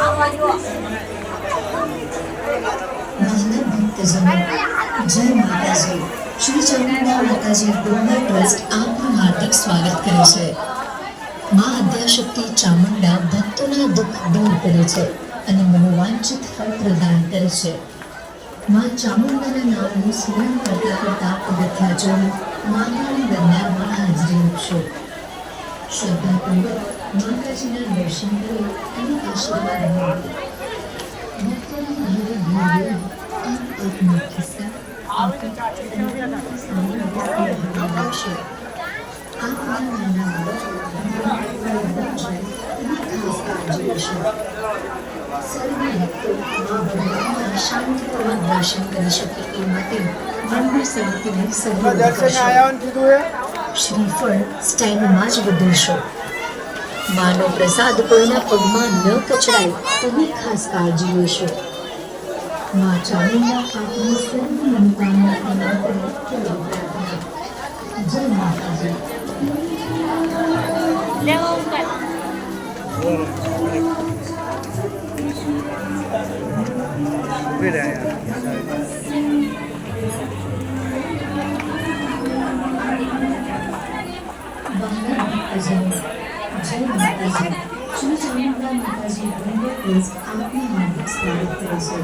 જય માતાજી. શ્રી ચામુંડા માતાજી ડોંગર ટ્રસ્ટ આપનું હાર્દિક સ્વાગત કરે છે. મા આદ્યાશક્તિ ચામુંડા ભક્તોના દુઃખ દૂર કરે છે અને મનોવાંછિત ફળ પ્રદાન કરે છે. મા ચામુંડાના નામનું સ્મરણ કરતા કરતા પગથિયા ચડી માતાની દરબારમાં હાજરી આપશો. શ્રદ્ધાપૂર્વક માતાજીના દર્શન કરો અને આશીર્વાદ મેળવો. ભક્તોની ભારે ભીડ આમ આપનો ખિસ્સા દર્શન કરી શકે એ માટે મંદિર સમિતિની શ્રીફળ સ્ટાઇલમાં જ વધેશો. માનો પ્રસાદ કોઈના પગમાં ન કચડાય તેની ખાસ કાળજી લેશો. મા ચામુંડા આપની સર્વ મનોકામના પૂર્ણ કરે તેવી પ્રાર્થના. જય માતાજી. જય માતાજી. શ્રી ચામુંડા માતાજી ડોંગર ટ્રસ્ટ આપનું હાર્દિક સ્વાગત કરે છે.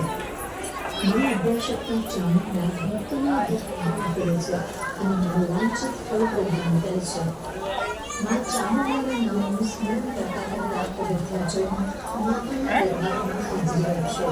મા આદ્યાશક્તિ ચામુંડા ભક્તોના દુઃખ દૂર કરે છે અને મનોવાંછિત ફળ પ્રદાન કરે છે. મા ચામુંડાના નામનું સ્મરણ કરતા કરતા પગથિયા ચડી માતાના દરબારમાં હાજરી આપશો.